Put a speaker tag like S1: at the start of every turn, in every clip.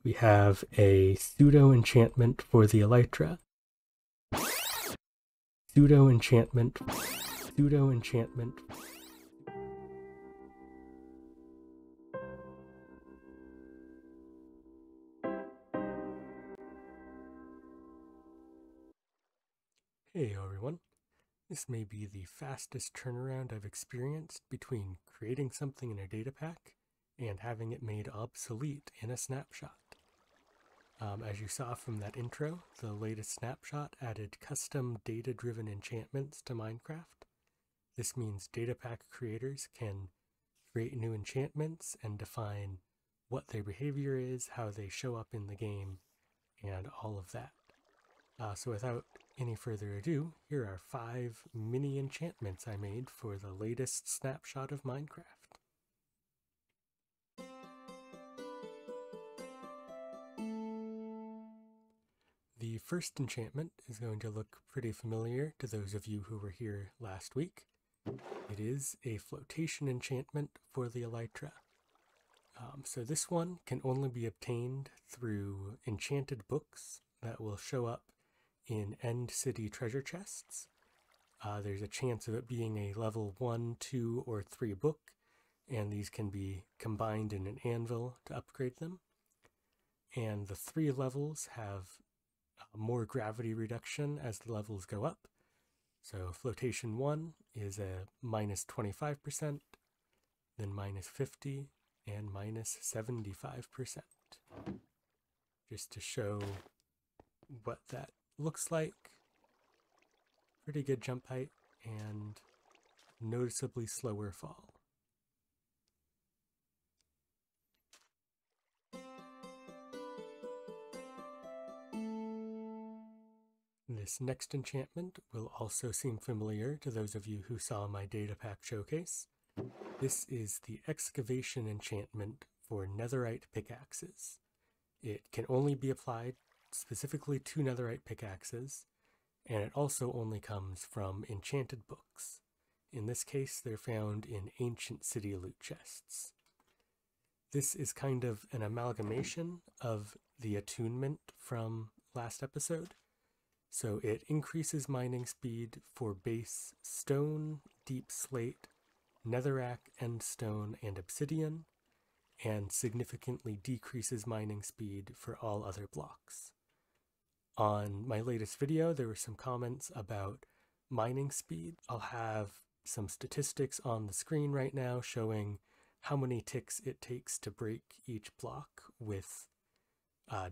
S1: we have a pseudo enchantment for the elytra. Pseudo enchantment. Pseudo enchantment. Hey everyone. This may be the fastest turnaround I've experienced between creating something in a data pack and having it made obsolete in a snapshot. As you saw from that intro, the latest snapshot added custom data-driven enchantments to Minecraft. This means data pack creators can create new enchantments and define what their behavior is, how they show up in the game, and all of that. So without any further ado, here are 5 mini enchantments I made for the latest snapshot of Minecraft. The first enchantment is going to look pretty familiar to those of you who were here last week. It is a flotation enchantment for the elytra. So this one can only be obtained through enchanted books that will show up in End City treasure chests. There's a chance of it being a level 1, 2, or 3 book, and these can be combined in an anvil to upgrade them. And the 3 levels have more gravity reduction as the levels go up. So Flotation 1 is a minus 25%, then minus 50, and minus 75%. Just to show what that looks like. Pretty good jump height and noticeably slower fall. This next enchantment will also seem familiar to those of you who saw my data pack showcase. This is the Excavation enchantment for netherite pickaxes. It can only be applied specifically to netherite pickaxes, and it also only comes from enchanted books. In this case, they're found in ancient city loot chests. This is kind of an amalgamation of the attunement from last episode. So it increases mining speed for base stone, deep slate, netherrack, endstone, and obsidian, and significantly decreases mining speed for all other blocks. On my latest video, there were some comments about mining speed. I'll have some statistics on the screen right now showing how many ticks it takes to break each block with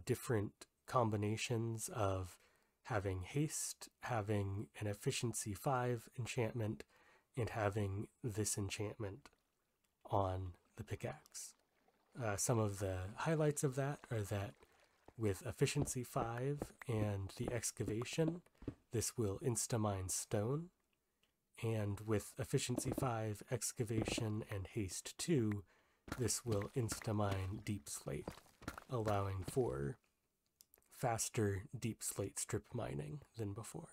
S1: different combinations of having haste, having an efficiency 5 enchantment, and having this enchantment on the pickaxe. Some of the highlights of that are that with efficiency 5 and the excavation, this will insta-mine stone, and with efficiency 5, excavation, and haste 2, this will insta-mine deep slate, allowing for faster deep slate strip mining than before.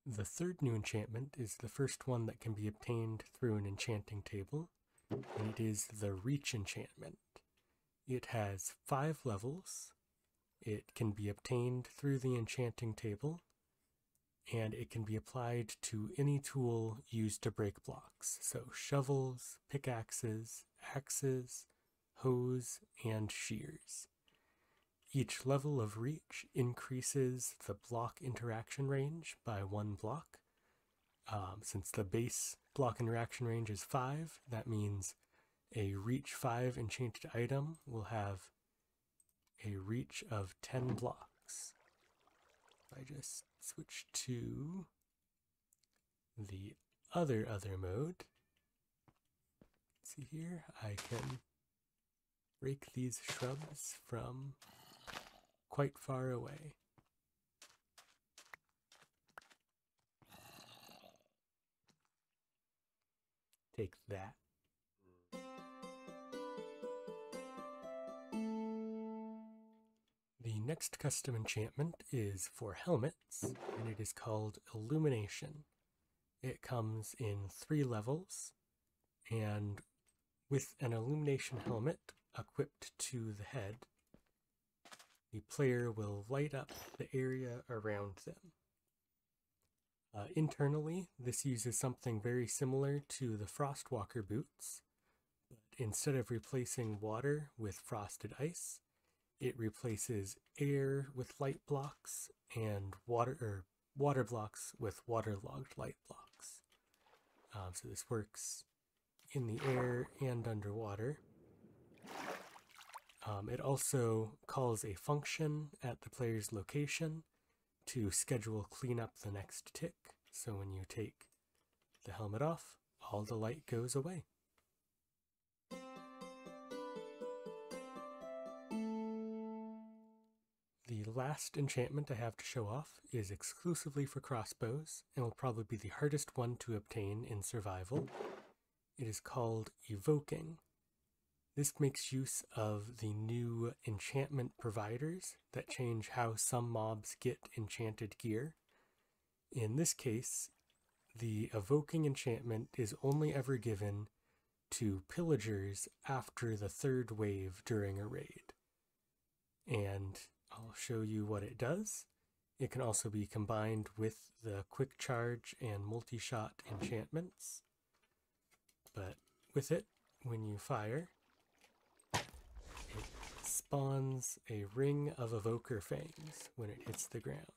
S1: The third new enchantment is the first one that can be obtained through an enchanting table, and it is the Reach enchantment. It has 5 levels, it can be obtained through the enchanting table, and it can be applied to any tool used to break blocks, so shovels, pickaxes, axes, hoes, and shears. Each level of Reach increases the block interaction range by 1 block. Since the base block interaction range is 5, that means a Reach 5 enchanted item will have a reach of 10 blocks. I just switch to the other mode. See here, I can break these shrubs from quite far away. Take that. The next custom enchantment is for helmets, and it is called Illumination. It comes in 3 levels, and with an Illumination helmet equipped to the head, the player will light up the area around them. Internally, this uses something very similar to the Frostwalker boots, but instead of replacing water with frosted ice, it replaces air with light blocks and water blocks with waterlogged light blocks. So this works in the air and underwater. It also calls a function at the player's location to schedule cleanup the next tick. So when you take the helmet off, all the light goes away. The last enchantment I have to show off is exclusively for crossbows and will probably be the hardest one to obtain in survival. It is called Evoking. This makes use of the new enchantment providers that change how some mobs get enchanted gear. In this case, the Evoking enchantment is only ever given to pillagers after the 3rd wave during a raid. And I'll show you what it does. It can also be combined with the quick charge and multi-shot enchantments. But with it, when you fire, it spawns a ring of evoker fangs when it hits the ground.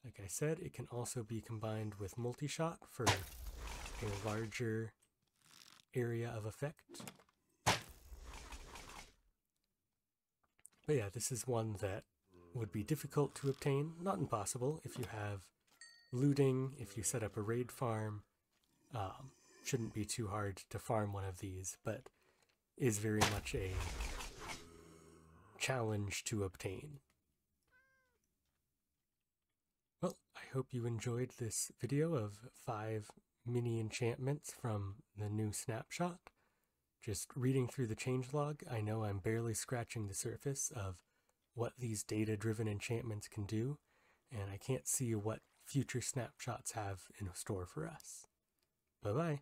S1: Like I said, it can also be combined with multi-shot for a larger area of effect. But yeah, this is one that would be difficult to obtain, not impossible, if you have looting, if you set up a raid farm. Shouldn't be too hard to farm one of these, but is very much a challenge to obtain. Well, I hope you enjoyed this video of 5 mini enchantments from the new Snapshot. Just reading through the changelog, I know I'm barely scratching the surface of what these data-driven enchantments can do, and I can't see what future snapshots have in store for us. Bye-bye.